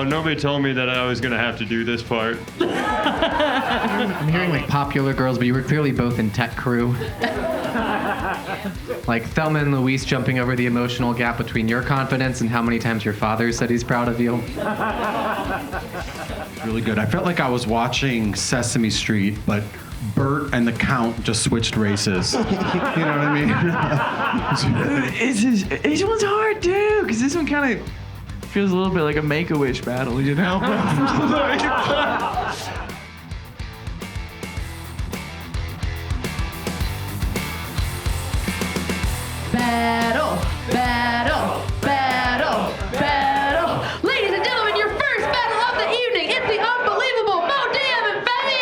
nobody told me that I was gonna have to do this part. I'm hearing like popular girls, but you were clearly both in tech crew. Like Thelma and Louise jumping over the emotional gap between your confidence and how many times your father said he's proud of you. Really good. I felt like I was watching Sesame Street, but Bert and the Count just switched races. You know what I mean? This one's hard too, because this one kind of feels a little bit like a Make-A-Wish battle, you know? Battle, battle, battle, battle. Ladies and gentlemen, your first battle of the evening. It's the unbelievable Diab and Femi.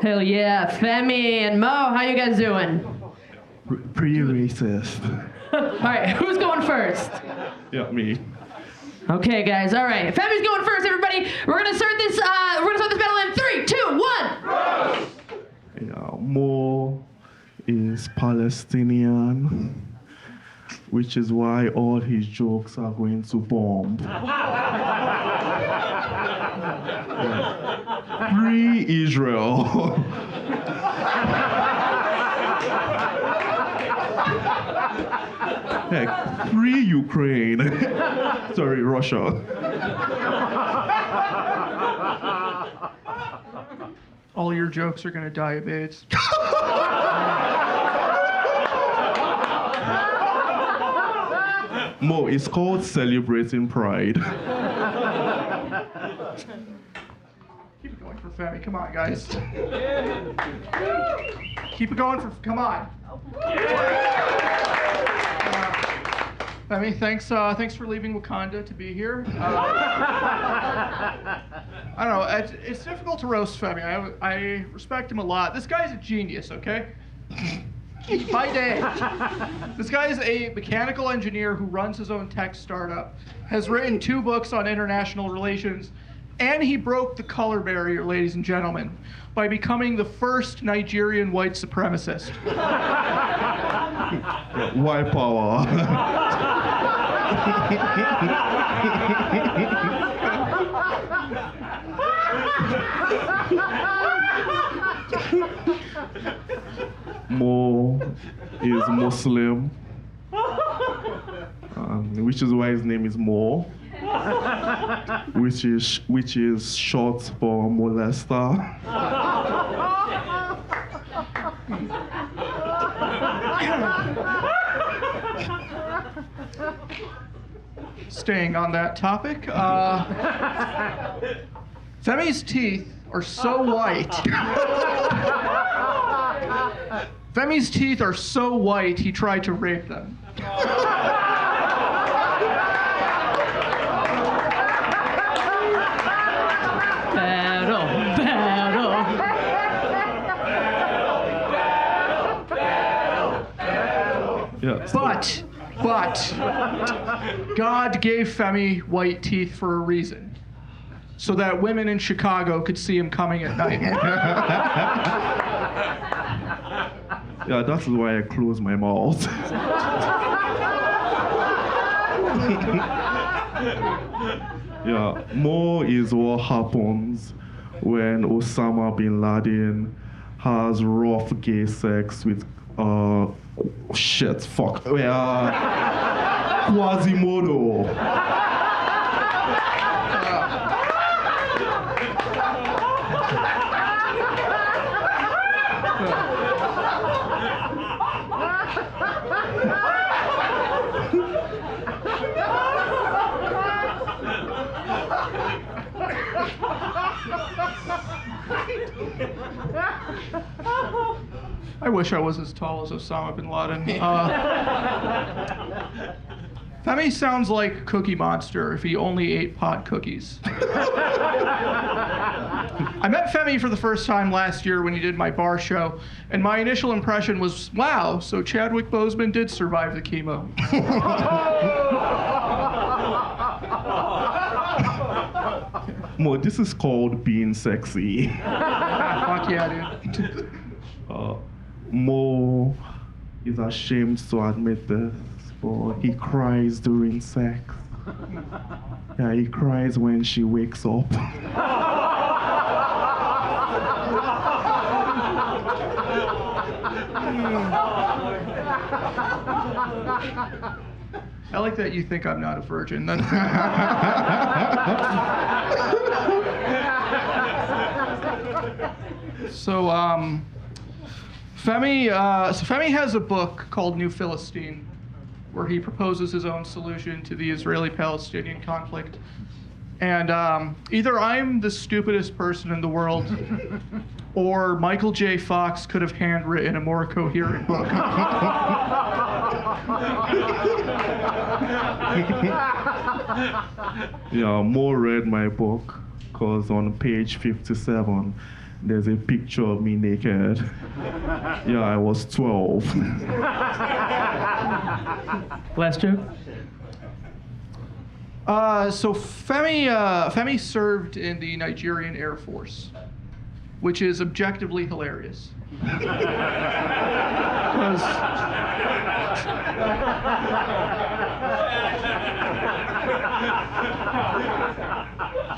Hell yeah, Femi and Mo, how you guys doing? Pretty racist. All right, who's going first? Yeah, me. Okay, guys. All right. Femi's going first, everybody. We're gonna start this. Battle in 3, 2, 1. Yeah, Mo is Palestinian, which is why all his jokes are going to bomb. Free Israel. Heck, free Ukraine. Sorry, Russia. All your jokes are gonna die of AIDS. Mo, it's called celebrating pride. Keep it going for Femi. Come on, guys. Keep it going for. Come on. Femi, thanks for leaving Wakanda to be here. I don't know, it's difficult to roast Femi. I respect him a lot. This guy's a genius, okay? My day. This guy is a mechanical engineer who runs his own tech startup, has written 2 books on international relations, and he broke the color barrier, ladies and gentlemen, by becoming the first Nigerian white supremacist. White power. Mo is Muslim, which is why his name is Mo, which is short for molester. Staying on that topic, Femi's teeth are so white. Femi's teeth are so white, he tried to rape them. Battle, battle. Yeah. But God gave Femi white teeth for a reason, so that women in Chicago could see him coming at night. Yeah, that's why I close my mouth. Yeah, Mo is what happens when Osama bin Laden has rough gay sex with Quasimodo. I wish I was as tall as Osama bin Laden. Femi sounds like Cookie Monster if he only ate pot cookies. I met Femi for the first time last year when he did my bar show, and my initial impression was, wow, so Chadwick Boseman did survive the chemo. Mo, this is called being sexy. Fuck yeah, dude. Mo is ashamed to admit this, but he cries during sex. Yeah, he cries when she wakes up. I like that you think I'm not a virgin. So, Femi has a book called New Philistine, where he proposes his own solution to the Israeli-Palestinian conflict. And either I'm the stupidest person in the world, or Michael J. Fox could have handwritten a more coherent book. Yeah, Mo read my book, because on page 57, there's a picture of me naked. Yeah, I was 12. Last joke. So Femi served in the Nigerian Air Force, which is objectively hilarious. 'Cause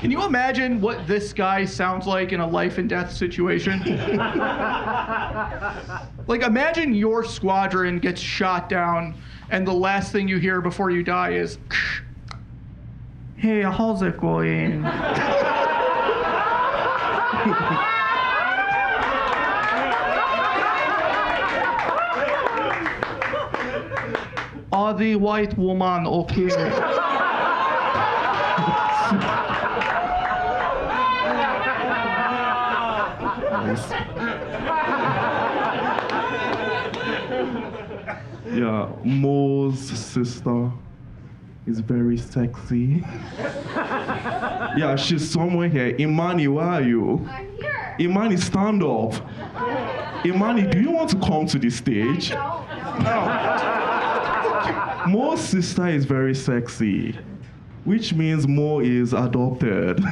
can you imagine what this guy sounds like in a life and death situation? Like, imagine your squadron gets shot down, and the last thing you hear before you die is, "Hey, how's it going?" Are the white woman okay? Yeah, Mo's sister is very sexy. Yeah, she's somewhere here. Imani, where are you? I'm here. Imani, stand up. Imani, do you want to come to the stage? Mo's sister is very sexy, which means Mo is adopted.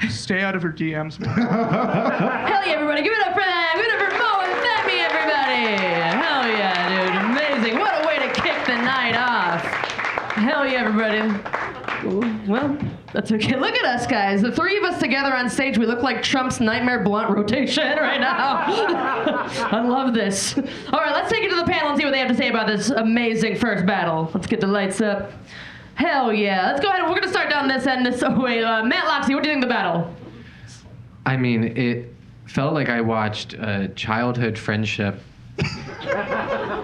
Stay out of her DMs, man. Hell yeah, everybody. Give it up for that. Give it up for Mo and Femi, everybody. Hell yeah, dude. Amazing. What a way to kick the night off. Hell yeah, everybody. Ooh, well, that's okay. Look at us, guys. The three of us together on stage, we look like Trump's Nightmare Blunt rotation right now. I love this. All right, let's take it to the panel and see what they have to say about this amazing first battle. Let's get the lights up. Hell yeah. Let's go ahead. We're going to start down this end. Matt Loxley, what do you think of the battle? I mean, it felt like I watched a childhood friendship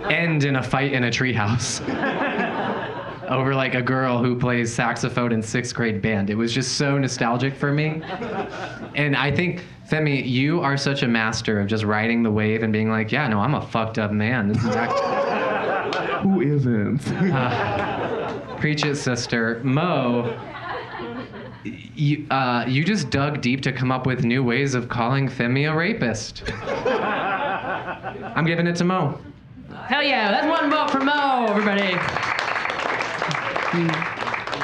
end in a fight in a treehouse over like a girl who plays saxophone in 6th grade band. It was just so nostalgic for me. And I think, Femi, you are such a master of just riding the wave and being like, yeah, no, I'm a fucked up man. This is actually... Who isn't? Preach it, sister. Mo, you just dug deep to come up with new ways of calling Femi a rapist. I'm giving it to Mo. Hell yeah. That's one vote for Mo, everybody.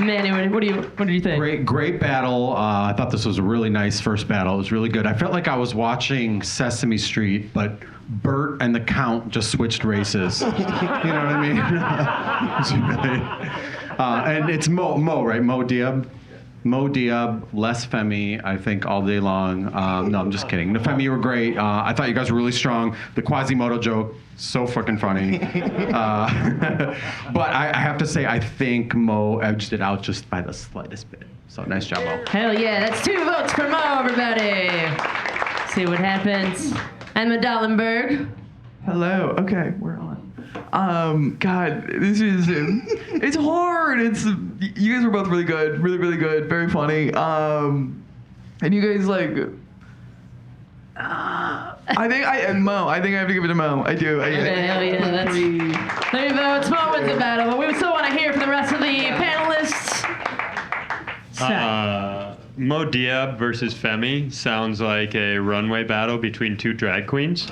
Manny, what do you think? Great battle. I thought this was a really nice first battle. It was really good. I felt like I was watching Sesame Street, but Bert and the Count just switched races. You know what I mean? It's really, and it's Mo, right? Mo Diab. Mo Diab, less Femi, I think, all day long. No, I'm just kidding. The Femi, you were great. I thought you guys were really strong. The Quasimodo joke, so fucking funny. But I have to say, I think Mo edged it out just by the slightest bit. So nice job, Mo. Hell yeah, that's 2 votes for Mo, everybody. See what happens. Emma Dalenberg. Hello. Okay, we're on. God, this is it's hard. You guys were both really good, really good, very funny. And you guys like. I think I have to give it to Mo. I do. Hell yeah, that's 3 votes. Mo wins the battle, but we still want to hear from the rest of the panelists. Mo Diab versus Femi sounds like a runway battle between 2 drag queens.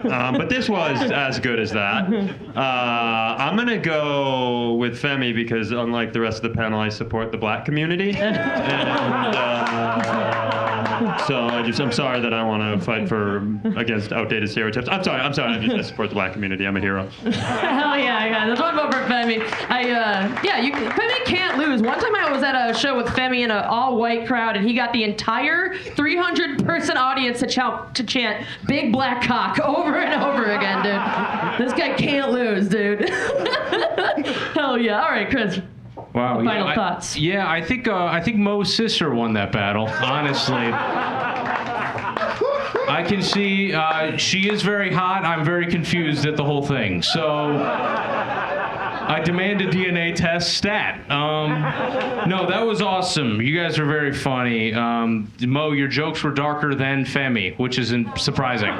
But this was as good as that. I'm going to go with Femi because unlike the rest of the panel, I support the black community. So I'm sorry that I want to fight against outdated stereotypes. I'm sorry. I support the black community. I'm a hero. Hell yeah, guys. Let's vote for Femi. Femi can't lose. One time I was at a show with Femi in an all-white crowd, and he got the entire 300-person audience to chant "Big Black Cock" over and over again, dude. This guy can't lose, dude. Hell yeah. All right, Chris. Wow. Final thoughts. I think Mo's sister won that battle. Honestly, I can see she is very hot. I'm very confused at the whole thing. So I demand a DNA test stat. No, that was awesome. You guys are very funny. Mo, your jokes were darker than Femi, which is surprising.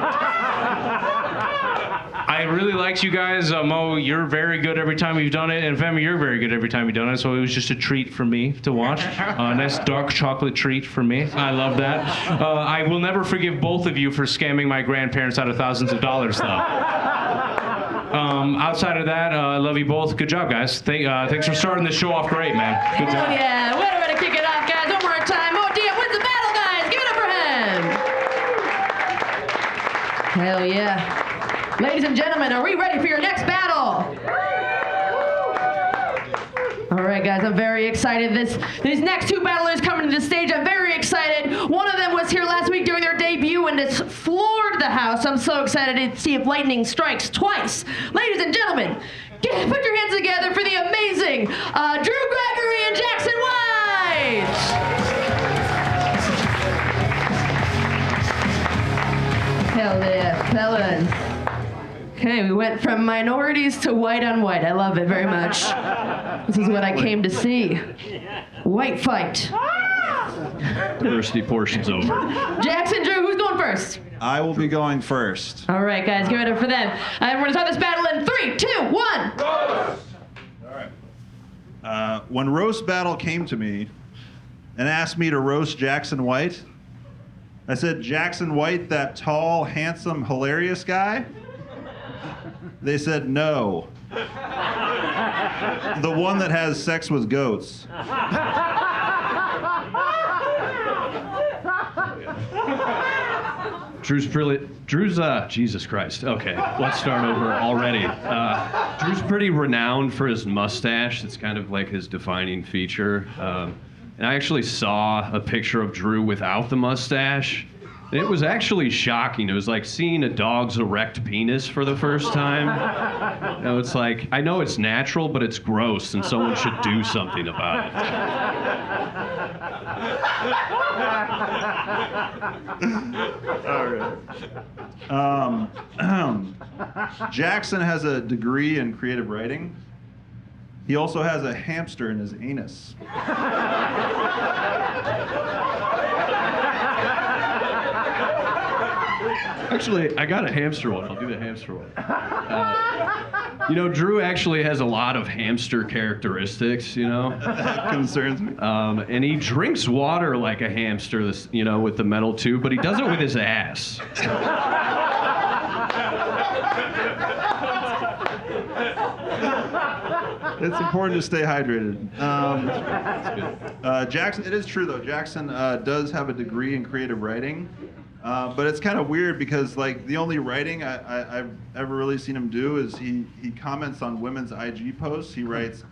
I really liked you guys. Mo, you're very good every time you've done it, and Femi, you're very good every time you've done it, so it was just a treat for me to watch. Nice dark chocolate treat for me. I love that. I will never forgive both of you for scamming my grandparents out of thousands of dollars, though. Outside of that, I love you both. Good job, guys. Thanks for starting the show off great, man. Good job. Oh yeah, what a way to kick it off, guys. One more time. Oh, Diab wins the battle, guys. Give it up for him. Hell yeah. Ladies and gentlemen, are we ready for your next battle? All right, guys, I'm very excited. These next two battlers coming to the stage, I'm very excited. One of them was here last week during their debut and just floored the house. I'm so excited to see if lightning strikes twice. Ladies and gentlemen, put your hands together for the amazing Drew Gregory and Jackson White. Hell yeah, fellas. Okay, we went from minorities to white on white. I love it very much. This is what I came to see. White fight. Diversity portion's over. Jackson, Drew, who's going first? I will be going first. All right, guys, give it up for them. We're going to start this battle in 3, 2, 1. All right. When Roast Battle came to me and asked me to roast Jackson White, I said, Jackson White, that tall, handsome, hilarious guy? They said no. The one that has sex with goats. Drew's Jesus Christ. Okay, let's start over already. Drew's pretty renowned for his mustache. It's kind of like his defining feature. And I actually saw a picture of Drew without the mustache. And it was actually shocking. It was like seeing a dog's erect penis for the first time. You know, it's like, I know it's natural, but it's gross, and someone should do something about it. All right. Jackson has a degree in creative writing. He also has a hamster in his anus. Actually, I got a hamster one. I'll do the hamster one. Drew actually has a lot of hamster characteristics, That concerns me. And he drinks water like a hamster, with the metal tube, but he does it with his ass. It's important to stay hydrated. Jackson, it is true though. Jackson does have a degree in creative writing, but it's kind of weird because the only writing I've ever really seen him do is he comments on women's IG posts. He writes,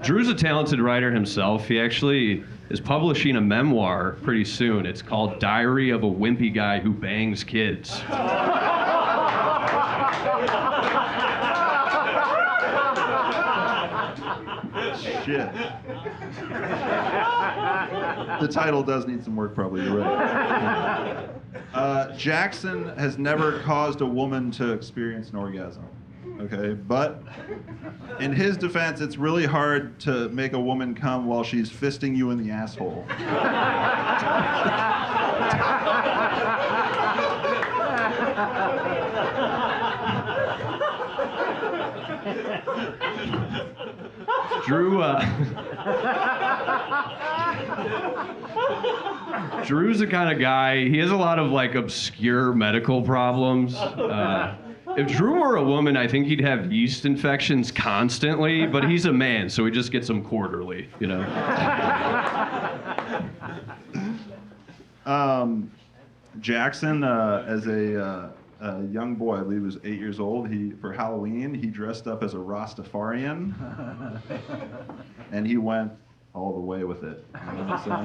Drew's a talented writer himself. He actually is publishing a memoir pretty soon. It's called Diary of a Wimpy Guy Who Bangs Kids. shit. The title does need some work, probably. You're right. Jackson has never caused a woman to experience an orgasm. Okay, but in his defense, it's really hard to make a woman come while she's fisting you in the asshole. Drew, Drew's the kind of guy, he has a lot of like obscure medical problems. If Drew were a woman, I think he'd have yeast infections constantly, but he's a man, so he just gets them quarterly, you know? Jackson, as a young boy, I believe he was 8 years old, for Halloween, he dressed up as a Rastafarian, and he went all the way with it. You know what I'm saying?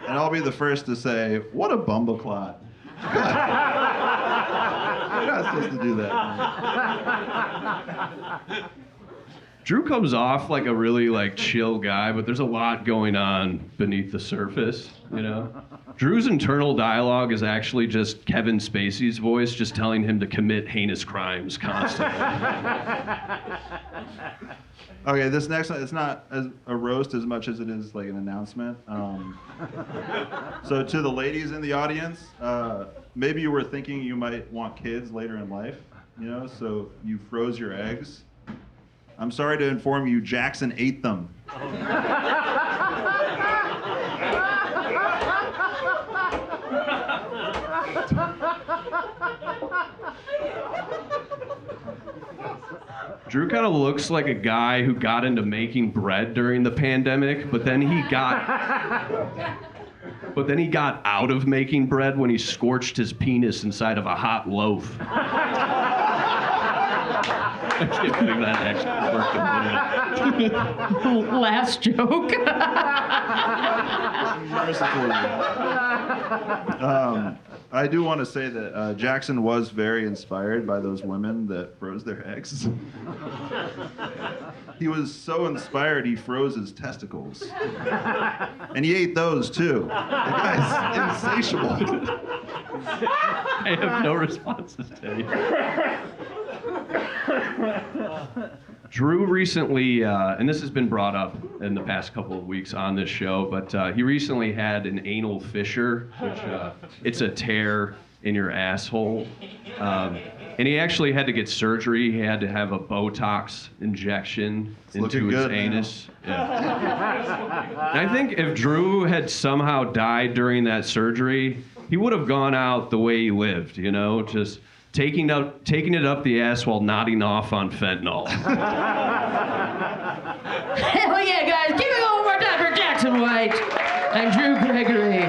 And I'll be the first to say, what a bumbleclot. You're not supposed to do that. Drew comes off like a really like chill guy, but there's a lot going on beneath the surface, you know? Drew's internal dialogue is actually just Kevin Spacey's voice just telling him to commit heinous crimes constantly. Okay, this next one, it's not a roast as much as it is like an announcement. So to the ladies in the audience, maybe you were thinking you might want kids later in life, you know, so you froze your eggs. I'm sorry to inform you, Jackson ate them. Drew kind of looks like a guy who got into making bread during the pandemic, but then he got out of making bread when he scorched his penis inside of a hot loaf. I can't believe that actually worked. Last joke. I do want to say that Jackson was very inspired by those women that froze their eggs. He was so inspired he froze his testicles. And he ate those too. The guy's insatiable. I have no responses to you. Drew recently, and this has been brought up in the past couple of weeks on this show, but he recently had an anal fissure, which it's a tear in your asshole. And he actually had to get surgery. He had to have a Botox injection into his anus. Yeah. And I think if Drew had somehow died during that surgery, he would have gone out the way he lived, you know, just taking it up the ass while nodding off on fentanyl. Hell yeah, guys. Keep it going one more time for Jackson White and Drew Gregory.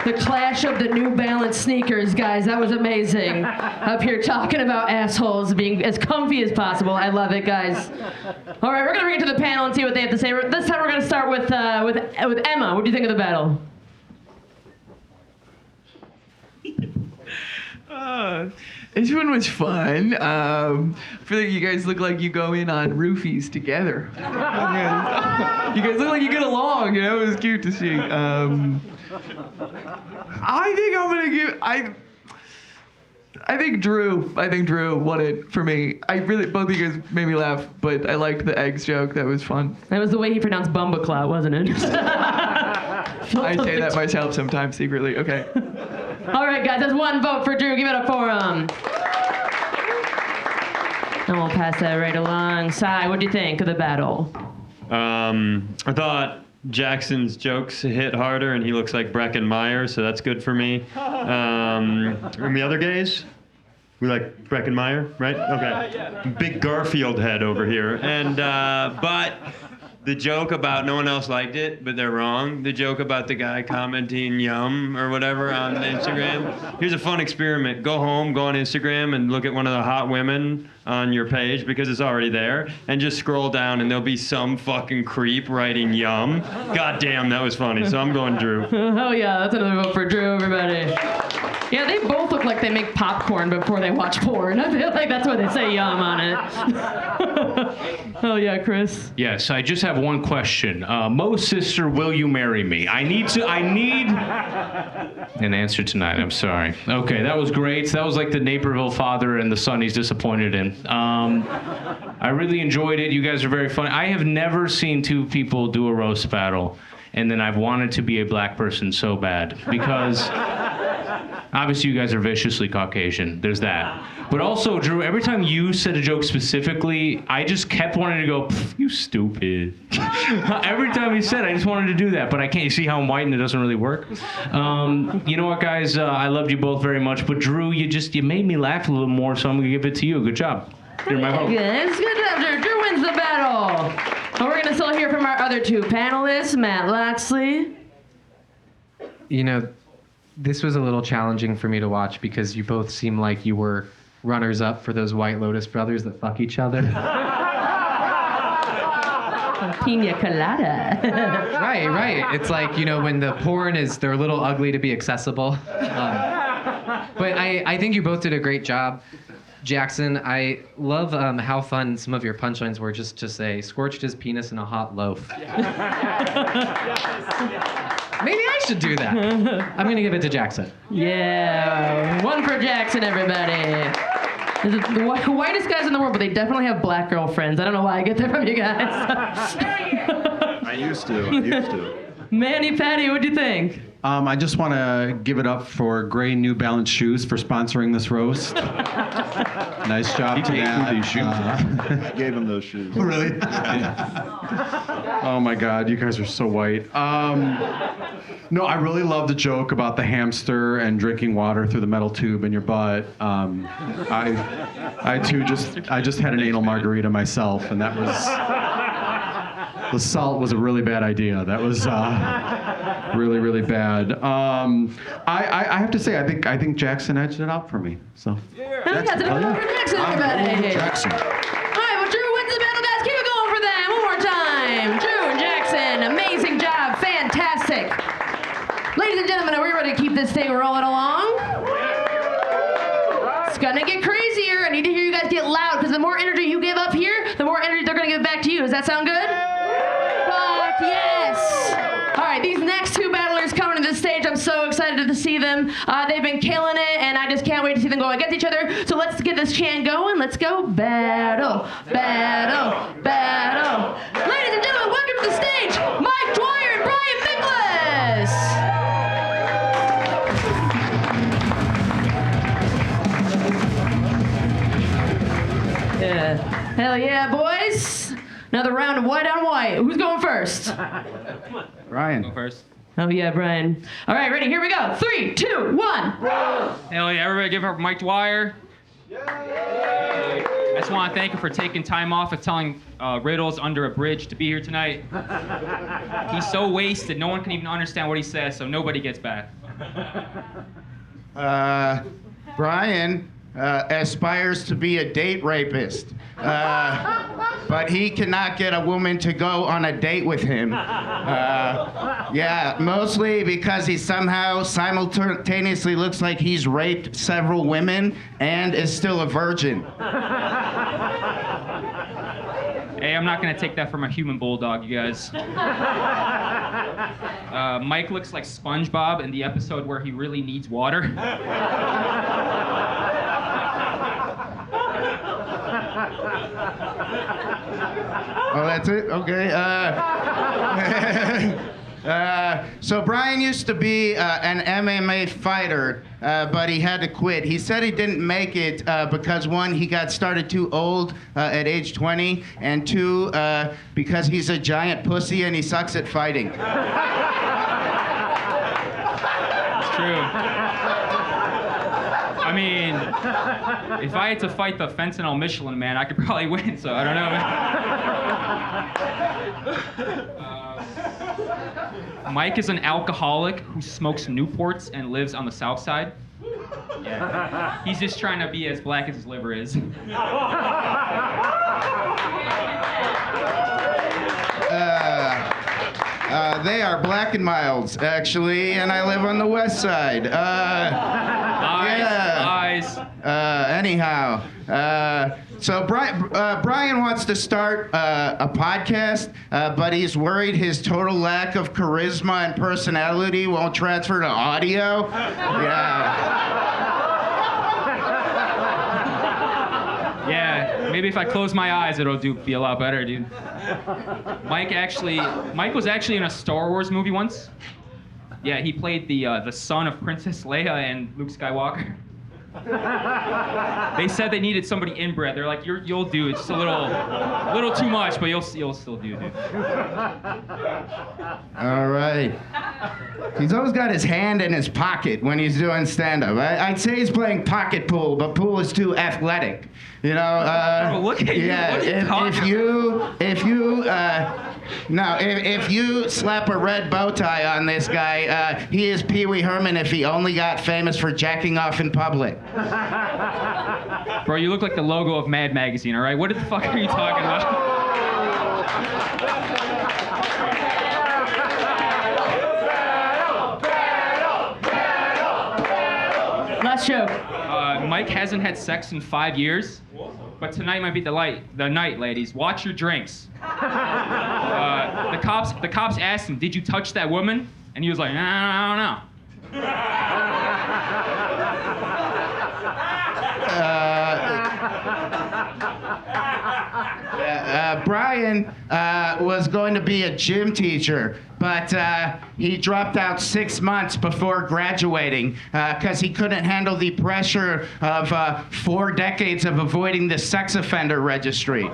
The clash of the New Balance sneakers, guys. That was amazing. Up here talking about assholes being as comfy as possible. I love it, guys. All right, we're going to bring it to the panel and see what they have to say. This time we're going to start with Emma. What do you think of the battle? This one was fun. I feel like you guys look like you go in on roofies together. You guys look like you get along, you know? It was cute to see. I think I'm gonna give. I think Drew won it for me. Both of you guys made me laugh, but I liked the eggs joke. That was fun. That was the way he pronounced Bumbaclaw, wasn't it? I say that myself sometimes secretly. Okay. All right, guys, that's one vote for Drew. Give it up for him. And we'll pass that right along. Sai, what do you think of the battle? I thought Jackson's jokes hit harder, and he looks like Breckin Meyer, so that's good for me. And the other gays? We like Breckin Meyer, right? Okay. Big Garfield head over here. And, but the joke about no one else liked it, but they're wrong. The joke about the guy commenting yum or whatever on Instagram. Here's a fun experiment. Go home, go on Instagram, and look at one of the hot women on your page because it's already there, and just scroll down and there'll be some fucking creep writing yum. God damn, that was funny. So I'm going Drew. Oh yeah, that's another vote for Drew, everybody. Yeah, they both look like they make popcorn before they watch porn. I feel like that's why they say yum on it. Oh yeah, Chris. Yes, I just have one question. Mo's sister, will you marry me? I need an answer tonight. I'm sorry. Okay, that was great. That was like the Naperville father and the son he's disappointed in. I really enjoyed it. You guys are very funny. I have never seen two people do a roast battle, and then I've wanted to be a black person so bad because Obviously, you guys are viciously Caucasian. There's that. But also, Drew, every time you said a joke specifically, I just kept wanting to go, you stupid. Every time he said it, I just wanted to do that. But I can't. You see how I'm white and it doesn't really work? You know what, guys? I loved you both very much. But Drew, you made me laugh a little more, so I'm going to give it to you. Good job. You're my host. Good job, Drew. Drew wins the battle. And we're going to still hear from our other two panelists, Matt Loxley. You know, this was a little challenging for me to watch because you both seem like you were runners-up for those White Lotus brothers that fuck each other. Pina colada. Right. It's like, you know, when the porn they're a little ugly to be accessible. But I think you both did a great job. Jackson, I love how fun some of your punchlines were just to say, scorched his penis in a hot loaf. Maybe I should do that. I'm going to give it to Jackson. Yeah. One for Jackson, everybody. This is the whitest guys in the world, but they definitely have black girlfriends. I don't know why I get that from you guys. I used to. Manny Patty, what'd you think? I just want to give it up for Gray New Balance Shoes for sponsoring this roast. Nice job to that. These shoes. I gave him those shoes. Really? Oh my God, you guys are so white. No, I really love the joke about the hamster and drinking water through the metal tube in your butt. I too just had an anal margarita myself, and that was the salt was a really bad idea. That was really, really bad. I have to say, I think Jackson edged it out for me. So. Jackson, everybody. Jackson. All right, well, Drew wins the battle, guys. Keep it going for them. One more time. Drew and Jackson, amazing job. Fantastic. Ladies and gentlemen, are we ready to keep this thing rolling along? It's gonna get crazier. I need to hear you guys get loud, because the more energy you give up here, the more energy they're gonna give back to you. Does that sound good? Fuck yes. All right, these next two battlers coming to the stage, I'm so excited to see them. They've been killing it, and I just can't wait to see them go against each other. So let's get this chant going. Let's go battle, battle, battle. Ladies and gentlemen, welcome to the stage, Mike Dwyer and Brian Miklas. Yeah. Hell yeah, boys. Another round of white on white. Who's going first? Brian. Go first. Oh yeah, Brian. All right, ready? Here we go. 3, 2, 1. Hell yeah, everybody give it up for Mike Dwyer. I just want to thank him for taking time off of telling riddles under a bridge to be here tonight. He's so wasted, no one can even understand what he says, so nobody gets back. Brian aspires to be a date rapist, but he cannot get a woman to go on a date with him. Yeah, mostly because he somehow simultaneously looks like he's raped several women and is still a virgin. Hey, I'm not going to take that from a human bulldog, you guys. Mike looks like SpongeBob in the episode where he really needs water. Oh, that's it? Okay. So Brian used to be an MMA fighter, but he had to quit. He said he didn't make it because, one, he got started too old at age 20, and two, because he's a giant pussy and he sucks at fighting. It's true. I mean, if I had to fight the fentanyl Michelin man, I could probably win, so I don't know, man. Mike is an alcoholic who smokes Newports and lives on the south side. Yeah. He's just trying to be as black as his liver is. They are black and milds, actually, and I live on the west side. Lies. Anyhow, so Brian wants to start a podcast, but he's worried his total lack of charisma and personality won't transfer to audio. Yeah, maybe if I close my eyes, it'll be a lot better, dude. Mike was actually in a Star Wars movie once. Yeah, he played the son of Princess Leia and Luke Skywalker. They said they needed somebody inbred. They're like, you'll do. It's just a little too much, but you'll still do, dude. All right. He's always got his hand in his pocket when he's doing stand-up. I'd say he's playing pocket pool, but pool is too athletic. You know. Bro, look at you. Yeah. What are you talking about? If you slap a red bow tie on this guy, he is Pee Wee Herman if he only got famous for jacking off in public. Bro, you look like the logo of Mad Magazine, all right? What the fuck are you talking about? Last joke. Mike hasn't had sex in 5 years, but tonight might be the night, ladies. Watch your drinks. The cops asked him, "Did you touch that woman?" And he was like, "I don't know." Brian was going to be a gym teacher, but he dropped out 6 months before graduating because he couldn't handle the pressure of 4 decades of avoiding the sex offender registry.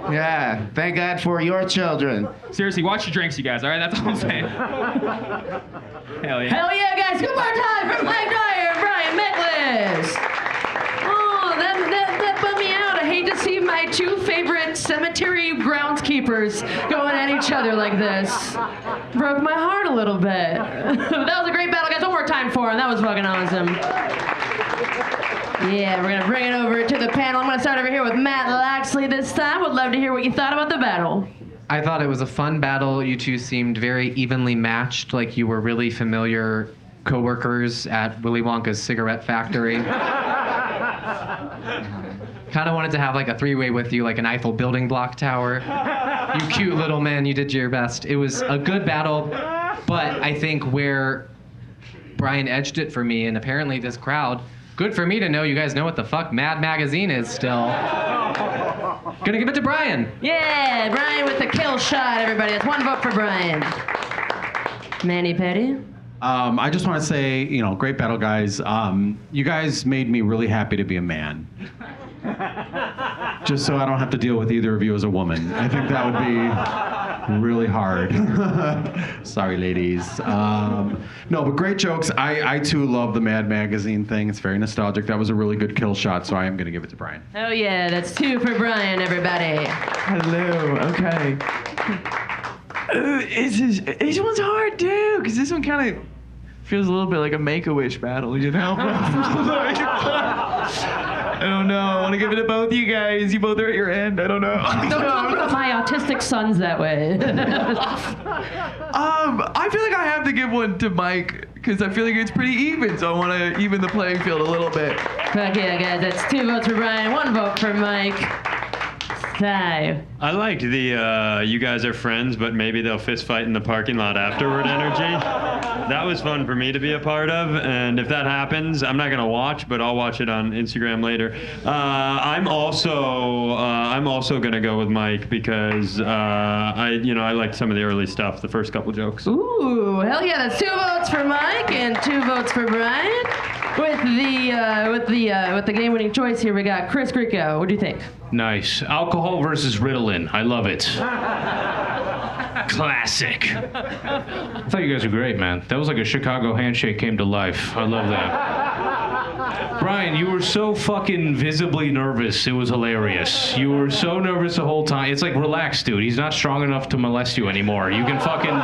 Yeah, thank God for your children. Seriously, watch your drinks, you guys, all right? That's all I'm saying. Hell yeah. Hell yeah, guys. Good more time from Mike Dwyer and Brian Miklas. Oh, that bummed me out. I hate to see my 2 favorite cemetery groundskeepers going at each other like this. Broke my heart a little bit. That was a great battle, guys. One more time for him. That was fucking awesome. Yeah, we're gonna bring it over to the panel. I'm gonna start over here with Matt Laxley this time. Would love to hear what you thought about the battle. I thought it was a fun battle. You two seemed very evenly matched, like you were really familiar co-workers at Willy Wonka's cigarette factory. Kind of wanted to have like a 3-way with you, like an Eiffel building block tower. You cute little man, you did your best. It was a good battle, but I think where Brian edged it for me, and apparently this crowd, good for me to know you guys know what the fuck Mad Magazine is still. Gonna give it to Brian. Yeah, Brian with the kill shot, everybody. That's 1 vote for Brian. Manny Petty. I just want to say, great battle, guys. You guys made me really happy to be a man. Just so I don't have to deal with either of you as a woman. I think that would be really hard. Sorry, ladies. No, but great jokes. I too love the Mad Magazine thing. It's very nostalgic. That was a really good kill shot, so I am going to give it to Brian. Oh yeah, that's 2 for Brian, everybody. Hello. Okay. This one's hard too, because this one kind of feels a little bit like a Make-A-Wish battle, you know? I don't know. I want to give it to both you guys. You both are at your end. I don't know. Don't talk about my autistic sons that way. I feel like I have to give one to Mike because I feel like it's pretty even, so I want to even the playing field a little bit. Fuck yeah, guys. That's 2 votes for Brian, 1 vote for Mike. 5. I liked the you guys are friends, but maybe they'll fist fight in the parking lot afterward energy. That was fun for me to be a part of, and if that happens, I'm not gonna watch, but I'll watch it on Instagram later. I'm also gonna go with Mike because I liked some of the early stuff, the first couple jokes. Ooh, hell yeah, that's 2 votes for Mike and 2 votes for Brian. With the game-winning choice here, we got Chris Grieco. What do you think? Nice. Alcohol versus Ritalin. I love it. Classic. I thought you guys were great, man. That was like a Chicago handshake came to life. I love that. Brian, you were so fucking visibly nervous. It was hilarious. You were so nervous the whole time. It's like, relax, dude. He's not strong enough to molest you anymore. You can fucking...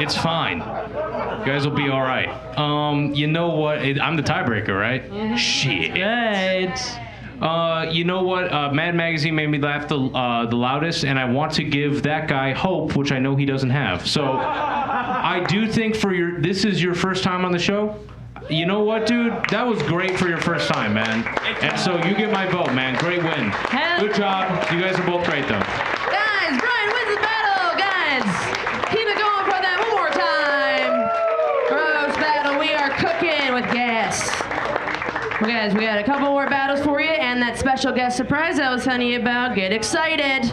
It's fine. You guys will be all right. You know what? I'm the tiebreaker, right? Mm-hmm. Shit. Good. You know what? Mad Magazine made me laugh the loudest, and I want to give that guy hope, which I know he doesn't have. So I do think this is your first time on the show. You know what, dude? That was great for your first time, man. And so you get my vote, man. Great win. Good job. You guys are both great, though. Guys, Brian wins the battle, guys. Keep it going for that one more time. Roast battle. We are cooking with gas. Well, guys, we got a couple more battles for you, and that special guest surprise I was telling you about. Get excited.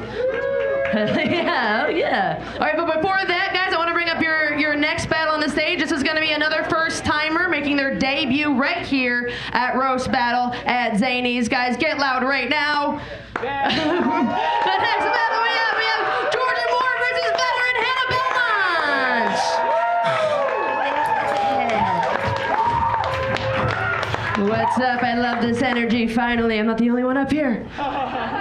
Yeah, oh yeah. All right, but before that, guys, I want to bring up your another first timer making their debut right here at Roast Battle at Zany's. Guys, get loud right now. The next battle we have Georgia Moore versus veteran Hannah Belmont. What's up? I love this energy. Finally, I'm not the only one up here.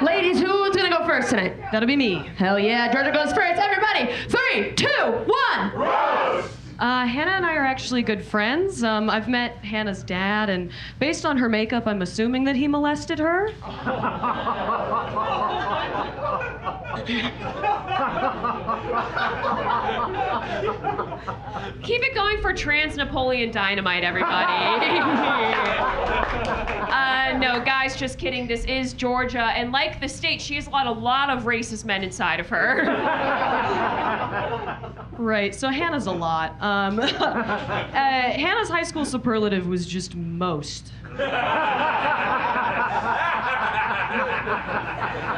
Ladies, who's gonna go first tonight? That'll be me. Hell yeah, Georgia goes first. Everybody, 3, 2, 1. Roast! Hannah and I are actually good friends. I've met Hannah's dad, and based on her makeup, I'm assuming that he molested her. Keep it going for trans Napoleon Dynamite, everybody. No, guys, just kidding. This is Georgia, and like the state, she has a lot of racist men inside of her. Right, so Hannah's a lot. Hannah's high school superlative was just most.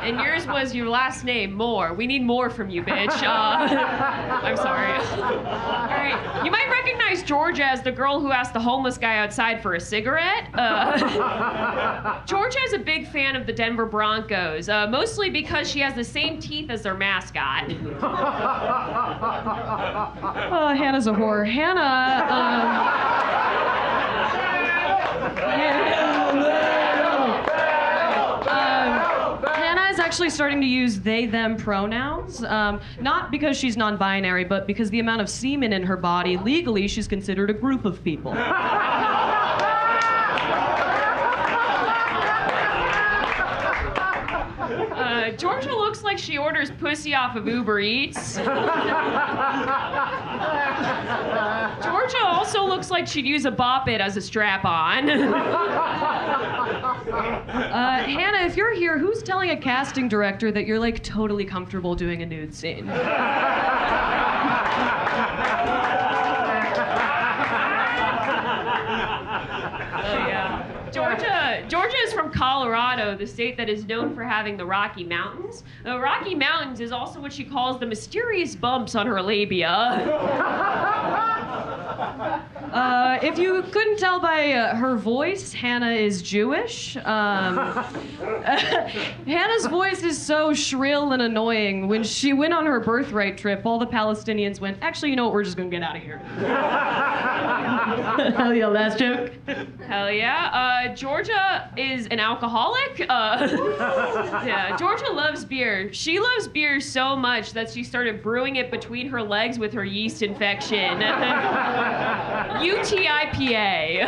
And yours was your last name, Moore. We need more from you, bitch. I'm sorry. All right. You might recognize Georgia as the girl who asked the homeless guy outside for a cigarette. Georgia is a big fan of the Denver Broncos, mostly because she has the same teeth as their mascot. Hannah's a whore. Hannah is actually starting to use they, them pronouns. Not because she's non-binary, but because the amount of semen in her body, legally, she's considered a group of people. Georgia looks like she orders pussy off of Uber Eats. Georgia also looks like she'd use a bop it as a strap-on. Hannah, if you're here, who's telling a casting director that you're like totally comfortable doing a nude scene? Georgia is from Colorado, the state that is known for having the Rocky Mountains. The Rocky Mountains is also what she calls the mysterious bumps on her labia. If you couldn't tell by her voice, Hannah is Jewish. Hannah's voice is so shrill and annoying. When she went on her birthright trip, all the Palestinians went, actually, you know what, we're just gonna get out of here. Hell yeah, last joke. Hell yeah. Georgia is an alcoholic. Yeah, Georgia loves beer. She loves beer so much that she started brewing it between her legs with her yeast infection. UTIPA.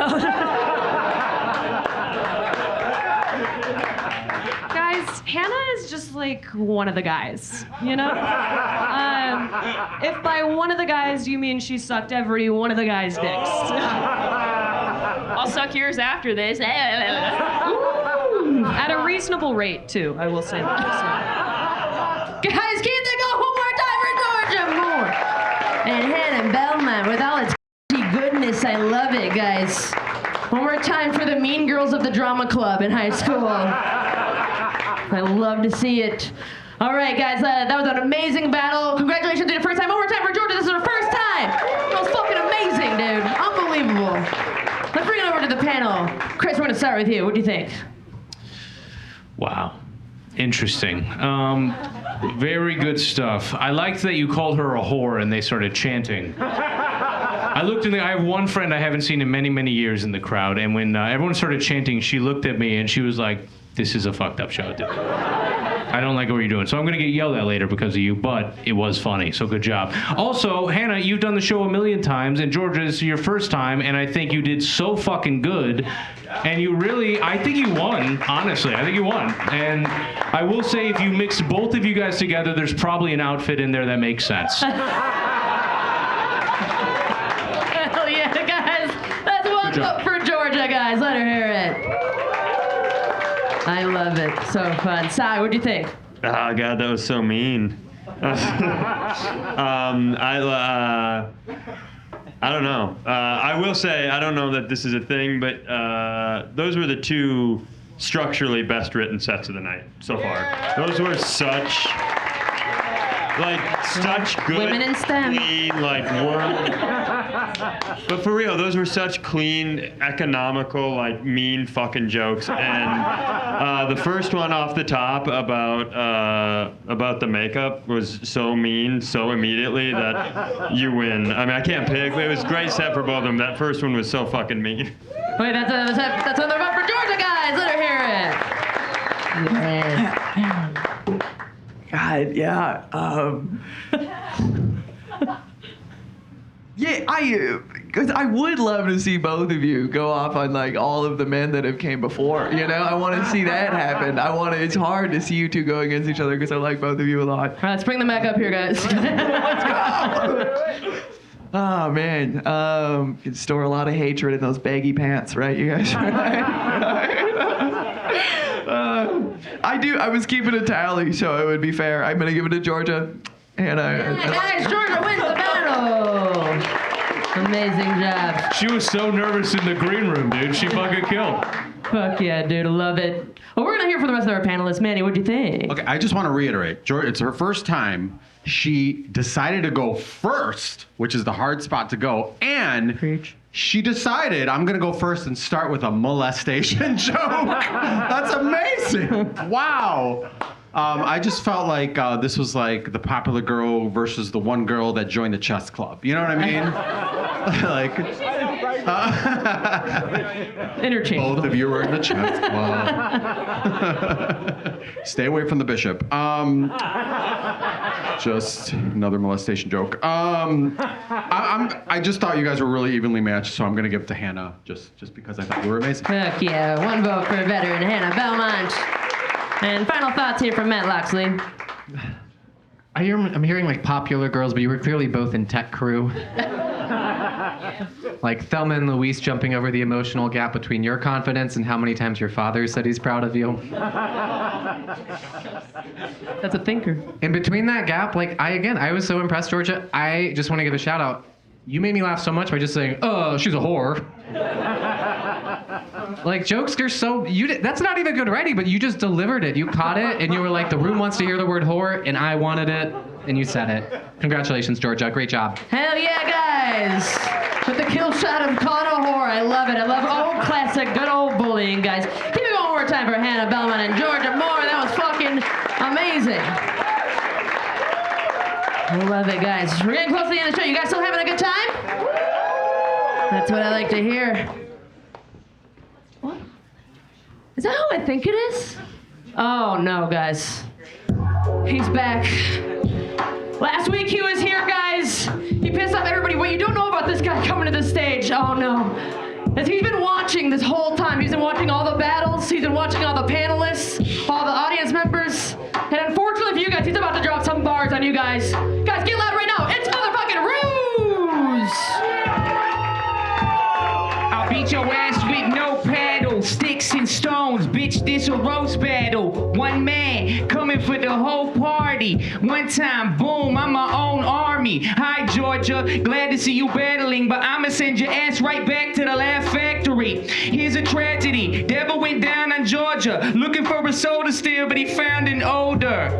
Guys, Hannah is just like one of the guys, you know? If by one of the guys you mean she sucked every one of the guys' dicks. I'll suck yours after this. At a reasonable rate, too, I will say that. Guys, keep the go one more time for Georgia Moore. And Hannah Belmont with all its goodness. I love it, guys. One more time for the mean girls of the drama club in high school. I love to see it. All right, guys, that was an amazing battle. Congratulations to the first time. One more time for Georgia. This is her first time. It was fucking amazing, dude. Unbelievable. Let's bring it over to the panel. Chris, we're going to start with you. What do you think? Wow. Interesting. Very good stuff. I liked that you called her a whore and they started chanting. I have one friend I haven't seen in many, many years in the crowd, and when everyone started chanting, she looked at me and she was like, "This is a fucked up show, dude. I don't like what you're doing." So I'm gonna get yelled at later because of you, but it was funny, so good job. Also, Hannah, you've done the show a million times, and Georgia, this is your first time, and I think you did so fucking good. And I think you won, honestly. I think you won. And I will say, if you mix both of you guys together, there's probably an outfit in there that makes sense. Hell yeah, guys. That's one up for Georgia, guys. Let her hear it. I love it. So fun. Sai, what'd you think? Oh, God, that was so mean. I don't know. I will say, I don't know that this is a thing, but those were the two structurally best written sets of the night so far. Those were such Like such good, Women in STEM. clean, like work. But for real, those were such clean, economical, like mean fucking jokes. And the first one off the top about the makeup was so mean, so immediately that you win. I mean, I can't pick. It was a great set for both of them. That first one was so fucking mean. Wait, that's another vote for Georgia, guys. Let her hear it. Yes. God, yeah. Yeah, because I would love to see both of you go off on like all of the men that have came before. You know, I want to see that happen. It's hard to see you two go against each other because I like both of you a lot. All right, let's bring them back up here, guys. Let's go. Oh man, you can store a lot of hatred in those baggy pants, right, you guys? I was keeping a tally, so it would be fair. I'm gonna give it to Georgia. And Guys, Georgia wins the battle. Amazing job. She was so nervous in the green room, dude. She fucking killed. Fuck yeah, dude. I love it. Well, we're gonna hear from the rest of our panelists. Manny, what'd you think? Okay, I just want to reiterate, Georgia, it's her first time. She decided to go first, which is the hard spot to go, and she decided I'm gonna go first and start with a molestation joke. That's amazing. Wow. I just felt like this was like the popular girl versus the one girl that joined the chess club. You know what I mean? Like, interchangeable. both of you were in the chess club. Stay away from the bishop. Just another molestation joke. I just thought you guys were really evenly matched, so I'm gonna give it to Hannah just because I thought you were amazing. Heck yeah, one vote for veteran Hannah Belmont. And final thoughts here from Matt Loxley. I'm hearing like popular girls, but you were clearly both in tech crew. Like Thelma and Louise jumping over the emotional gap between your confidence and how many times your father said he's proud of you. That's a thinker. In between that gap, like I was so impressed, Georgia. I just want to give a shout out. You made me laugh so much by just saying, "Oh, she's a whore." Like jokes are so that's not even good writing, but you just delivered it. You caught it, and you were like, "The room wants to hear the word whore," and I wanted it, and you said it. Congratulations, Georgia. Great job. Hell yeah, guys! With the kill shot of calling a whore, I love it. I love old classic, good old bullying, guys. Keep it going one more time for Hannah Belmont and Georgia Moore. That was fucking amazing. I love it, guys. We're getting close to the end of the show. You guys still having a good time? That's what I like to hear. What? Is that who I think it is? Oh, no, guys. He's back. Last week he was here, guys. He pissed off everybody. What you don't know about this guy coming to the stage, oh no, is he's been watching this whole time. He's been watching all the battles. He's been watching all the panelists, all the audience members. And unfortunately for you guys, he's about to drop some bars on you guys. Guys, get loud right now. It's motherfucking Ruse! I'll beat your ass with no paddle, sticks and stones, bitch, this a roast battle. One man coming for the whole party. One time, boom, I'm my own army. Hi, Georgia, glad to see you battling, but I'ma send your ass right back to the Laugh Factory. Here's a tragedy, Devil went down on Georgia, looking for a soda still, but he found an odor,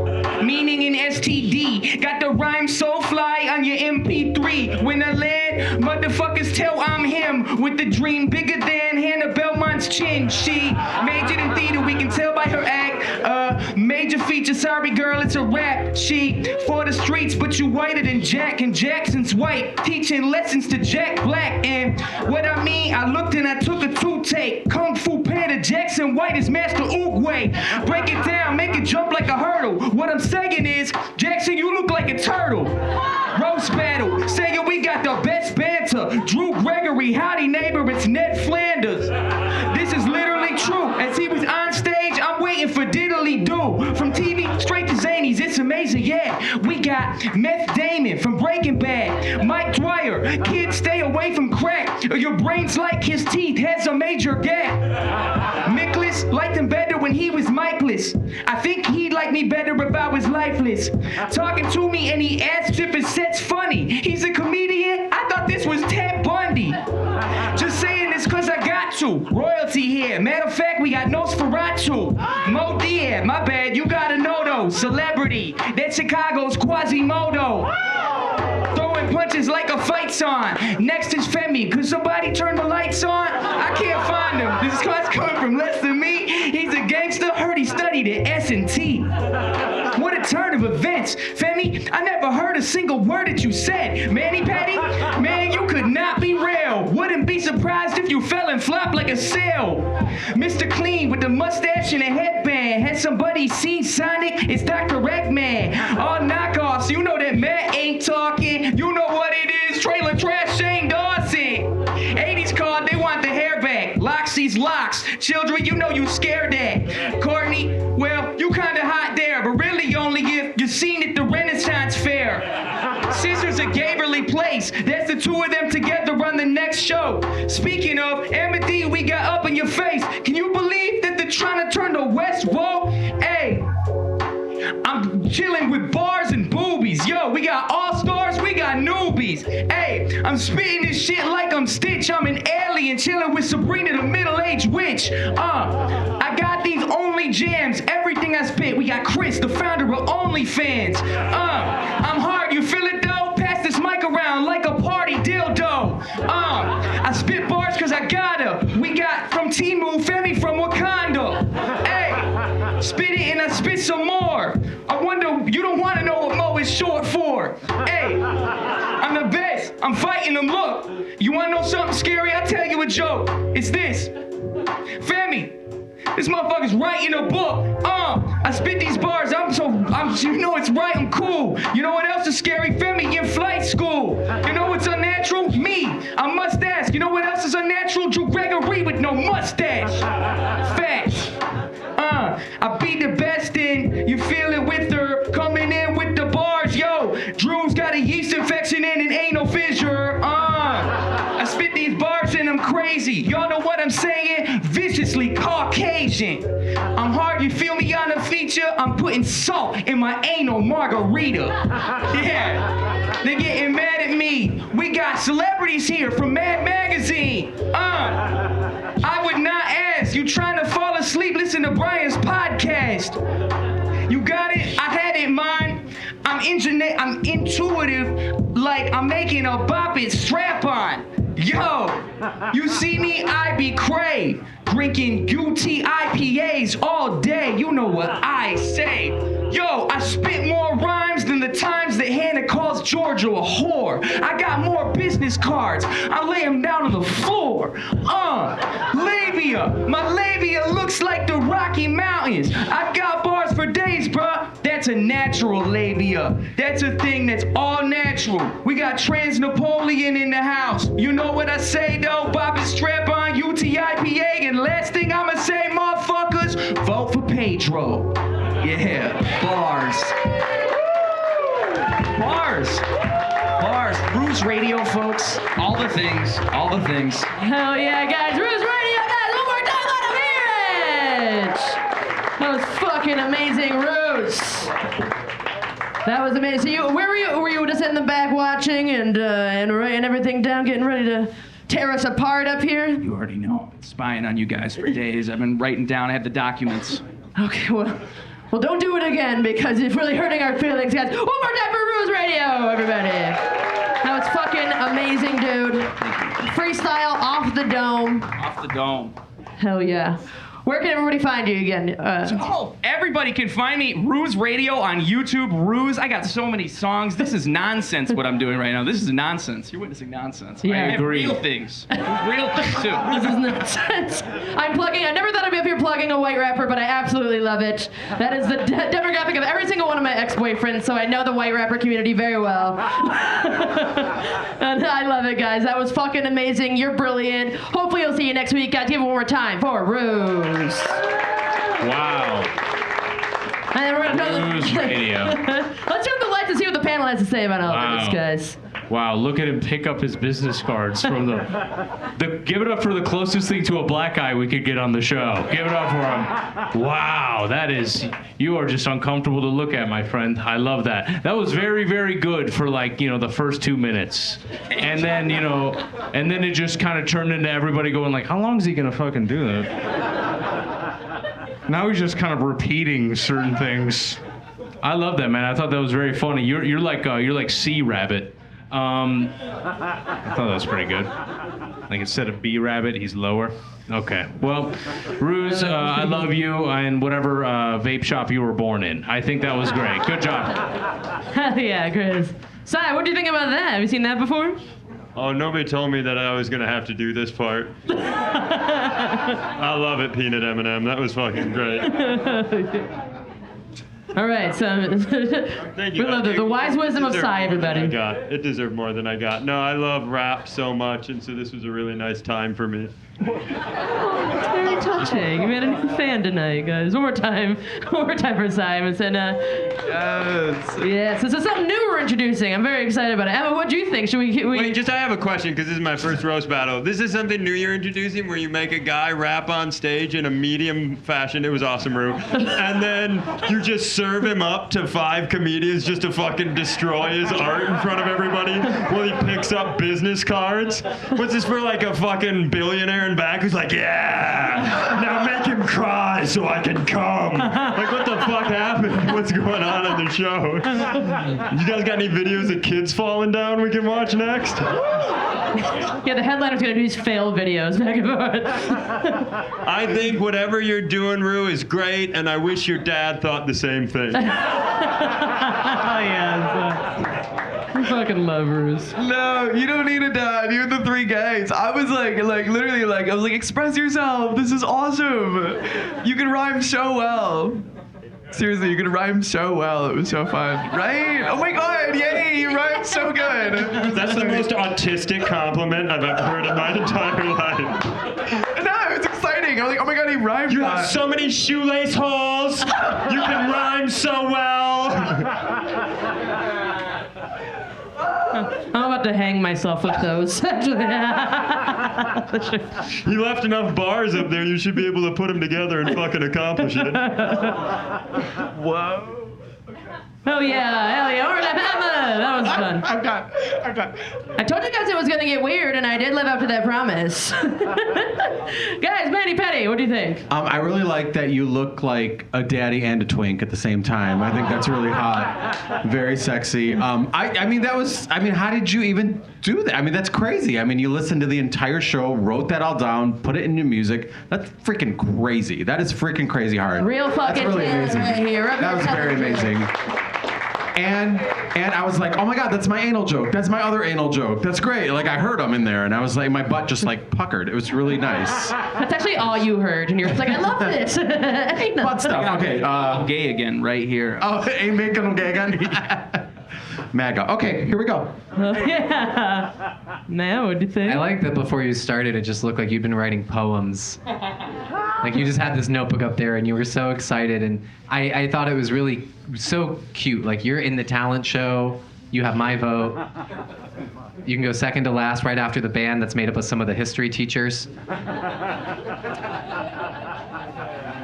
meaning an STD. Got the rhyme so fly on your MP3. When I land, motherfuckers tell I'm him, with the dream bigger than Hannah Belmont's chin. She majored in theater, we can tell by her act. Major feature, sorry girl, it's a rap. She for the streets, but you whiter than Jack, and Jackson's white, teaching lessons to Jack Black. And what I mean, I looked and I took a two-take. Kung Fu Panda, Jackson White is Master Oogway. Break it down, make it jump like a hurdle. What I'm saying is, Jackson, you look like a turtle. Roast battle, saying we got the best banter. Drew Gregory, howdy neighbor, it's Ned Flanders. This is literally true. As he was on stage, I'm waiting for diddly do. From TV straight to Zanies, it's amazing, yeah. We got Meth Damon from Breaking Bad. Mike Dwyer, kids stay away from crack, or your brain's like his teeth has a major gap. Miklas liked him better when he was Miklas. I think he'd like me better if I was lifeless. Talking to me and he asked if his set's funny. He's a comedian? I thought this was Ted Bundy. Just saying this cause I got to. Royalty here. Matter of fact, we got Nosferatu. Mo Diab, my bad, you gotta know those. Celebrity. That's Chicago's Quasimodo. Throwing punches like a fight's on. Next is Femi. Could somebody turn the lights on? I can't find him. This guy's coming from less than me. He's a gangster. Heard he studied at S&T. What a turn of events. Femi, I never heard a single word that you said. Manny Patty, man, you could not be real. Wouldn't be surprised if you fell and flopped like a sail. Mr. Clean with the mustache and a headband. Has somebody seen Sonic? It's Dr. Eggman. All knockoffs, you know that Matt ain't talking. You know what it is, trailer trash Shane Dawson. 80s card, they want the hair back. Loxy's locks. Children, you know you scared that. Courtney, well, you kinda hot there, but really only if you seen at the Renaissance Fair. Scissors at Gaverly Place. That's the two of them together on the next show. Speaking of, Amity, we got up in your face. Can you believe that they're trying to turn the West Wall? Hey, I'm chilling with bars and boobies. Yo, we got all-stars, we got newbies. Hey, I'm spitting this shit like I'm Stitch. I'm an alien chilling with Sabrina the middle-aged witch. I got these only jams. Everything I spit. We got Chris, the founder of OnlyFans. I'm hard, you feel it though? Pass this mic around like a party dildo. I spit bars cause I gotta. We got from Timu, Femi from Wakanda. Hey, spit it and I spit some more. I wonder, you don't wanna know what Mo is short for. Hey, I'm the best. I'm fighting them. Look, you wanna know something scary? I'll tell you a joke. It's this. Femi, this motherfucker's writing a book. I spit these bars. You know it's right. I'm cool. You know what else is scary? Femi in flight school. You know what's unnatural? Me. I must ask. You know what else is unnatural? Drew Gregory with no mustache. Facts. I beat the best in. You feel it with her coming in with the bars. Yo, Drew's got a yeast infection and an anal fissure. I spit these bars and I'm crazy. Y'all know what I'm saying? Viciously Caucasian. I'm hard, you feel me on the feature? I'm putting salt in my anal margarita. Yeah, they're getting mad at me. We got celebrities here from Mad Magazine. I would not ask. You trying to fall asleep? Listen to Brian's podcast. You got it? I had it in mind. I'm intuitive, like I'm making a bop it strap-on. Yo, you see me? I be cray. Drinking UT IPAs all day. You know what I say. Yo, I spit more rhymes than the times that Hannah calls Georgia a whore. I got more business cards. I lay them down on the floor. Labia. My labia looks like the Rocky Mountains. I got bars for days, bruh. That's a natural labia. That's a thing that's all natural. We got trans Napoleon in the house. You know what I say though? Bop and strap on UTIPA. And last thing I'ma say, motherfuckers, vote for Pedro. Yeah, bars. Bars. Ruse Radio, folks. All the things. Hell yeah, guys. Ruse Radio, guys. One more time, let them hear it. That was fucking amazing, Ruse. That was amazing. So where were you? Were you just in the back watching and writing everything down, getting ready to tear us apart up here? You already know. I've been spying on you guys for days. I've been writing down. I have the documents. Okay, well, don't do it again because it's really hurting our feelings, guys. One more time for Ruse Radio, everybody. That was fucking amazing, dude. Freestyle off the dome. Off the dome. Hell yeah. Where can everybody find you again? Everybody can find me, Ruse Radio on YouTube. Ruse, I got so many songs. This is nonsense what I'm doing right now. This is nonsense. You're witnessing nonsense. Yeah. I have Agreed. real things. Real things too. This is nonsense. I never thought I'd be up here plugging a white rapper, but I absolutely love it. That is the demographic of every single one of my ex-boyfriends, so I know the white rapper community very well. And I love it, guys. That was fucking amazing. You're brilliant. Hopefully you'll see you next week. Guys, give it one more time for Ruse. Wow. And then we're gonna Ruse Radio. Let's turn the lights and see what the panel has to say about all of this, guys. Wow, look at him pick up his business cards from the give it up for the closest thing to a black guy we could get on the show. Give it up for him. Wow, you are just uncomfortable to look at, my friend. I love that. That was very, very good for the first 2 minutes. And then, and then it just kind of turned into everybody going like, how long is he gonna fucking do that? Now he's just kind of repeating certain things. I love that, man. I thought that was very funny. You're like Sea Rabbit. I thought that was pretty good. Like instead of B Rabbit, he's lower. Okay. Well, Ruse, I love you and whatever vape shop you were born in. I think that was great. Good job. Hell yeah, Chris. Si, what do you think about that? Have you seen that before? Oh, nobody told me that I was gonna have to do this part. I love it, Peanut M&M. That was fucking great. All right, so Thank you. we love the wise wisdom of Si, everybody. It deserved more than I got. No, I love rap so much, and so this was a really nice time for me. It's very touching. We had a new fan tonight, guys. One more time for Simon. Yes. Yeah, so something new we're introducing. I'm very excited about it. Emma, what do you think? Should we... Wait, I have a question, because this is my first roast battle. This is something new you're introducing, where you make a guy rap on stage in a medium fashion. It was awesome, Rue. And then you just serve him up to 5 comedians just to fucking destroy his art in front of everybody while he picks up business cards. What's this for, like a fucking billionaire in back who's like, yeah, now make him cry so I can come. Like, what the fuck happened? What's going on the show? You guys got any videos of kids falling down we can watch next? Yeah, the headliner's gonna do these fail videos back and forth. I think whatever you're doing, Rue, is great, and I wish your dad thought the same thing. Oh, yeah. I fucking love Ruse. No, you don't need a dad. You're the 3 guys. I was literally I was like, express yourself. This is awesome. You can rhyme so well. Seriously, you can rhyme so well. It was so fun. Right? Oh my God, yay, you rhymed so good. That's the most autistic compliment I've ever heard in my entire life. No, it was exciting. I was like, oh my God, he rhymed. You have so many shoelace holes. You can rhyme so well. I'm about to hang myself with those. You left enough bars up there, you should be able to put them together and fucking accomplish it. Whoa. Hell yeah. All right, Emma. That was fun. I'm done. I told you guys it was gonna get weird, and I did live up to that promise. Guys, Manny Petty, what do you think? I really like that you look like a daddy and a twink at the same time. I think that's really hot. Very sexy. I mean, how did you even do that? I mean, that's crazy. I mean, you listened to the entire show, wrote that all down, put it in your music. That's freaking crazy. That is freaking crazy hard. Real fucking That's really talent amazing. right here. That was very amazing. And I was like, oh my God, that's my anal joke. That's my other anal joke. That's great. Like, I heard them in there, and I was like, my butt just like puckered. It was really nice. That's actually all you heard, and you're just like, I love this. Butt stuff. Okay. Gay again, right here. Oh, ain't making them gay again? MAGA. Okay, here we go. Yeah. Man, what do you think? I like that before you started, it just looked like you'd been writing poems. Like you just had this notebook up there and you were so excited, and I thought it was really so cute. Like you're in the talent show, you have my vote. You can go second to last right after the band that's made up of some of the history teachers.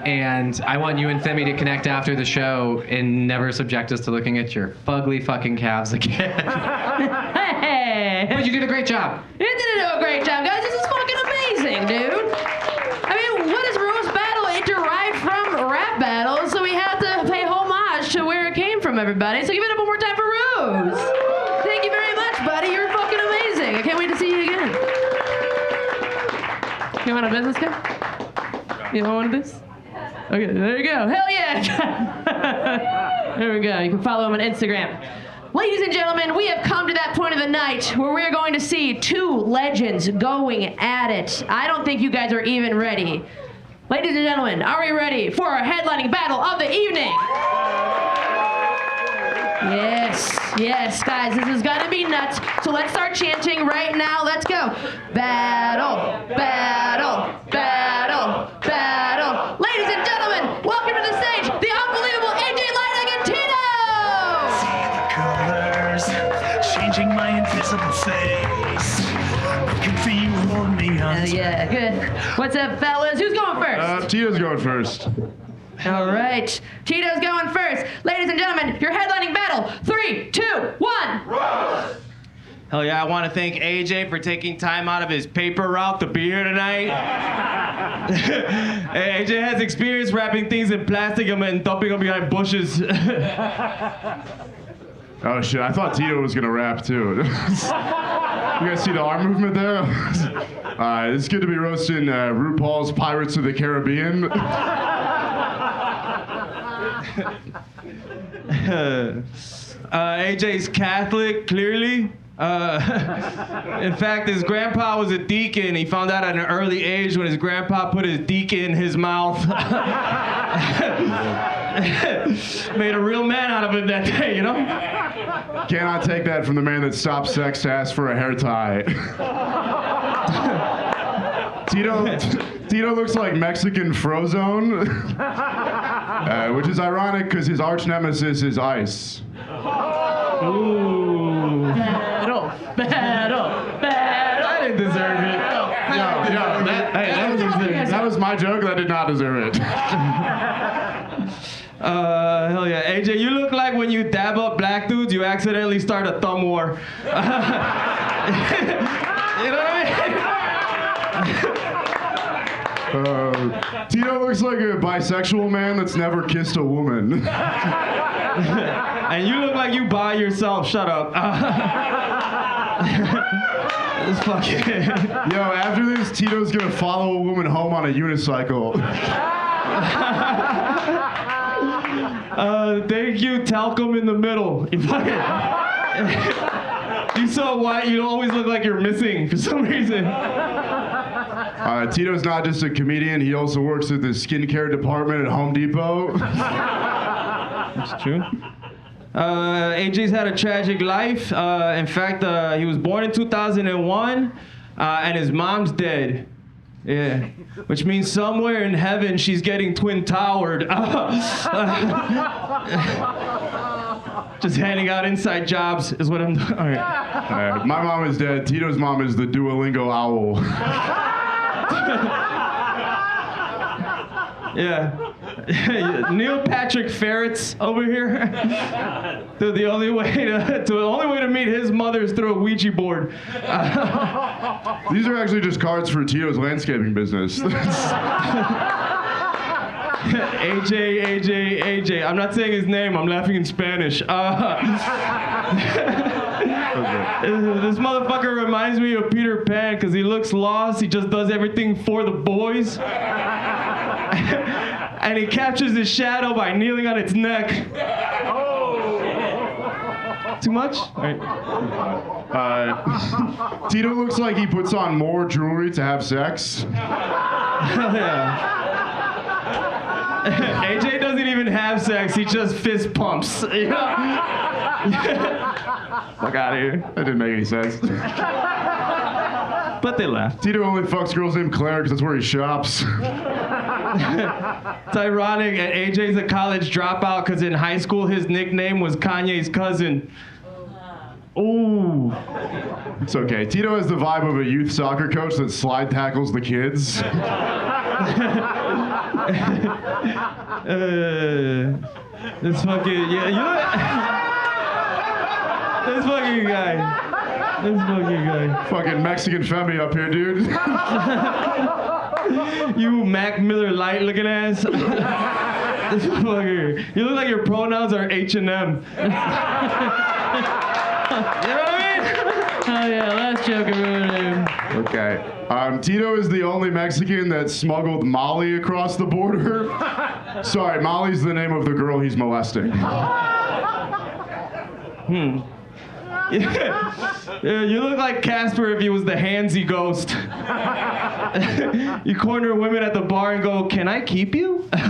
And I want you and Femi to connect after the show and never subject us to looking at your fugly fucking calves again. Hey! But you did a great job. You did a great job, guys. This is fucking amazing, dude. I mean, what is roast battle? It derived from rap battle, so we have to pay homage to where it came from, everybody. So give it up one more time for Ruse. Thank you very much, buddy. You're fucking amazing. I can't wait to see you again. You want a business card? You don't want a business? Okay, there you go. Hell yeah! There we go. You can follow him on Instagram. Ladies and gentlemen, we have come to that point of the night where we're going to see 2 legends going at it. I don't think you guys are even ready. Ladies and gentlemen, are we ready for our headlining battle of the evening? Yes, guys, this is gonna be nuts. So let's start chanting right now. Let's go. Battle, battle, battle, battle. Ladies and gentlemen, welcome to the stage, the unbelievable AJ Leidig and Tito! Colors, changing my invisible face. Looking for you, hold me on. Yeah, good. What's up, fellas? Who's going first? Tito's going first. All right, Tito's going first. Ladies and gentlemen, your headlining battle. 3, 2, 1. Rose! Hell yeah, I want to thank AJ for taking time out of his paper route to be here tonight. AJ has experience wrapping things in plastic and dumping them behind bushes. Oh shit, I thought Tito was gonna rap too. You guys see the arm movement there? It's good to be roasting RuPaul's Pirates of the Caribbean. AJ's Catholic, clearly. In fact, his grandpa was a deacon. He found out at an early age when his grandpa put his deacon in his mouth. Made a real man out of him that day, you know? Cannot take that from the man that stopped sex to ask for a hair tie. Tito looks like Mexican Frozone, which is ironic because his arch nemesis is ice. Ooh. Battle. I didn't deserve it. That was my joke. That did not deserve it. Hell yeah. AJ, you look like when you dab up black dudes, you accidentally start a thumb war. You know what I mean? Tito looks like a bisexual man that's never kissed a woman. And you look like you by yourself. Shut up. This fucking... Yo, after this, Tito's gonna follow a woman home on a unicycle. Thank you, talcum in the middle. You so white, you always look like you're missing for some reason. Tito's not just a comedian, he also works at the skincare department at Home Depot. That's true. AJ's had a tragic life. In fact, he was born in 2001, and his mom's dead. Yeah, which means somewhere in heaven she's getting twin towered. Just handing out inside jobs is what I'm doing. All right. My mom is dead. Tito's mom is the Duolingo owl. Yeah. Neil Patrick Ferrets over here. Dude, the only way to meet his mother is through a Ouija board. These are actually just cards for Tito's landscaping business. AJ. I'm not saying his name. I'm laughing in Spanish. This motherfucker reminds me of Peter Pan because he looks lost. He just does everything for the boys. And he captures his shadow by kneeling on its neck. Too much? All right. Tito looks like he puts on more jewelry to have sex. Yeah. AJ doesn't even have sex, he just fist pumps. You know? Fuck out of here. That didn't make any sense. But they laugh. Tito only fucks girls named Claire because that's where he shops. It's ironic, and AJ's a college dropout because in high school his nickname was Kanye's cousin. Ooh. It's okay. Tito has the vibe of a youth soccer coach that slide tackles the kids. This fucking this fucking guy. Fucking Mexican Femi up here, dude. You Mac Miller Light looking ass. This fucker. You look like your pronouns are H&M. You know what I mean? Oh yeah, last joke everyone. Okay. Tito is the only Mexican that smuggled Molly across the border. Sorry, Molly's the name of the girl he's molesting. Yeah, you look like Casper if he was the handsy ghost. You corner women at the bar and go, "Can I keep you?" All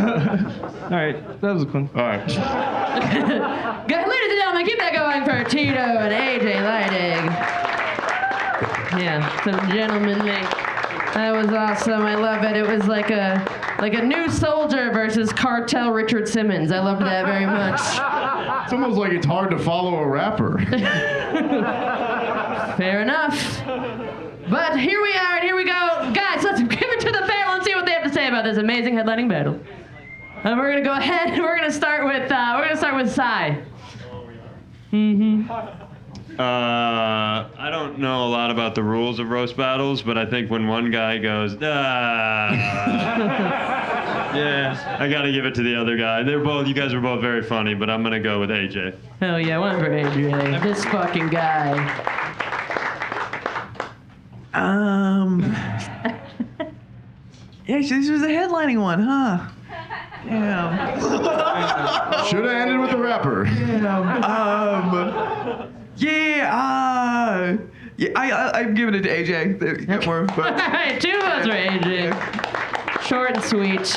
right, that was fun. All right. Guys, ladies and gentlemen, keep that going for Tito and AJ Leidig. Yeah, some gentlemanly. That was awesome. I love it. It was like a new soldier versus cartel Richard Simmons. I loved that very much. It's almost like it's hard to follow a rapper. Fair enough. But here we are, and here we go. Guys, let's give it to the panel and see what they have to say about this amazing headlining battle. And we're gonna go ahead and we're gonna start with Cy. I don't know a lot about the rules of roast battles, but I think when one guy goes, yeah, I gotta give it to the other guy. You guys were both very funny, but I'm gonna go with AJ. Hell yeah, one for AJ. This fucking guy. Yeah, this was a headlining one, huh? Yeah. Should have ended with the rapper. I'm giving it to AJ. You got more votes. All right, 2 votes for AJ. Short and sweet.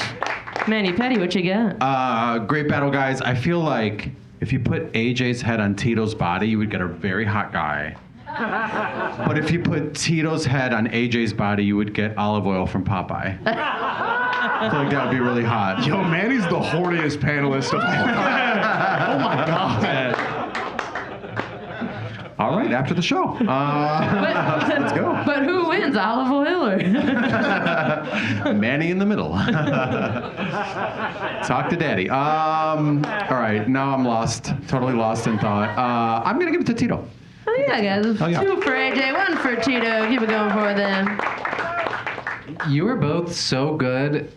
Manny Petty, what you got? Great battle, guys. I feel like if you put AJ's head on Tito's body, you would get a very hot guy. But if you put Tito's head on AJ's body, you would get olive oil from Popeye. I feel like that would be really hot. Yo, Manny's the horniest panelist of all time. Oh my god. All right, after the show. Let's go. But who wins, Olive Oil or? Manny in the middle. Talk to Daddy. All right, now I'm lost. Totally lost in thought. I'm going to give it to Tito. Oh yeah, guys. 2 for AJ, 1 for Tito. Keep it going for them. You were both so good.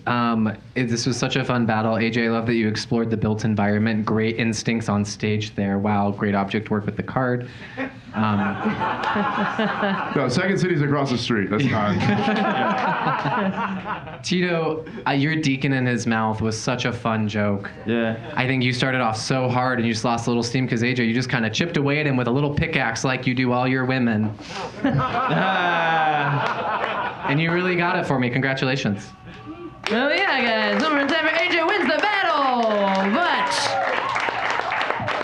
This was such a fun battle. AJ, I love that you explored the built environment. Great instincts on stage there. Wow, great object work with the card. No, Second City's across the street. That's not. Tito, your deacon in his mouth was such a fun joke. Yeah. I think you started off so hard and you just lost a little steam because AJ, you just kind of chipped away at him with a little pickaxe like you do all your women. And you really got it for me. Congratulations. Oh yeah, guys. Number 10 for AJ wins the battle. But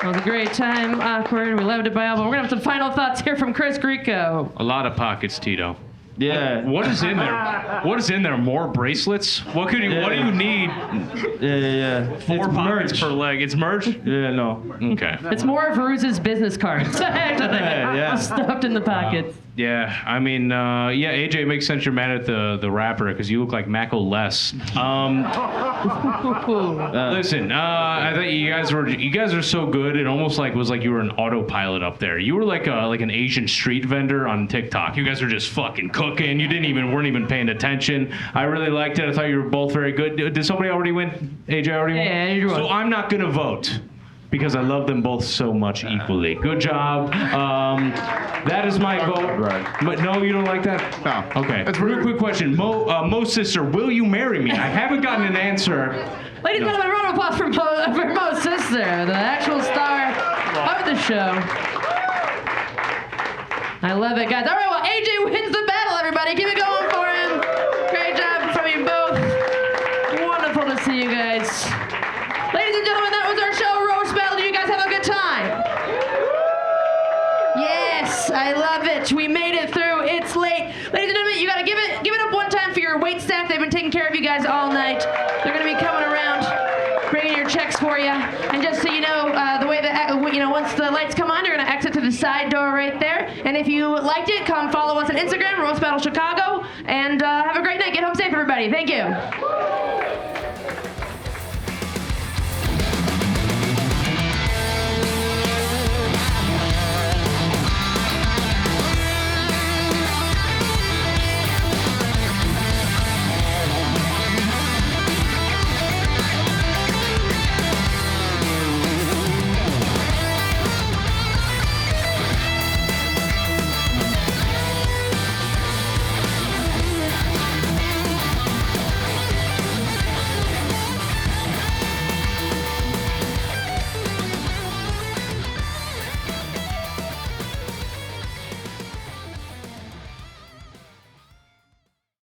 it was a great time. Awkward. We loved it by all. But we're gonna have some final thoughts here from Chris Grieco. A lot of pockets, Tito. Yeah. What is in there? What is in there? More bracelets? What do you need? Yeah. 4 pockets per leg. It's merch? Yeah, no. Okay. It's more of Ruse's business cards. Yeah. Stuffed in the pockets. Yeah, I mean, AJ, it makes sense you're mad at the rapper because you look like Mako less. Listen, I thought you guys are so good. It almost was like you were an autopilot up there. You were like an Asian street vendor on TikTok. You guys were just fucking cooking. You weren't even paying attention. I really liked it. I thought you were both very good. Did somebody already win? AJ already won? Yeah, you won. So I'm not gonna vote, because I love them both so much equally. Good job. That is my vote. Right. But no, you don't like that? No. Okay. Real quick question. Mo's sister, will you marry me? I haven't gotten an answer. Ladies and gentlemen, round of applause for Mo's sister, the actual star of the show. I love it, guys. All right, well, AJ wins the battle, everybody. Keep it going for him. Great job from you both. Wonderful to see you guys. Ladies and gentlemen, that was our show, Roast Battle. Did you guys have a good time? Yes, I love it. We made it through. It's late. Ladies and gentlemen, you gotta give it up one time for your wait staff. They've been taking care of you guys all night. They're gonna be coming around, bringing your checks for you. And just so you know, the way that once the lights come on, you're gonna exit to the side door right there. And if you liked it, come follow us on Instagram, Roast Battle Chicago, and have a great night. Get home safe, everybody. Thank you.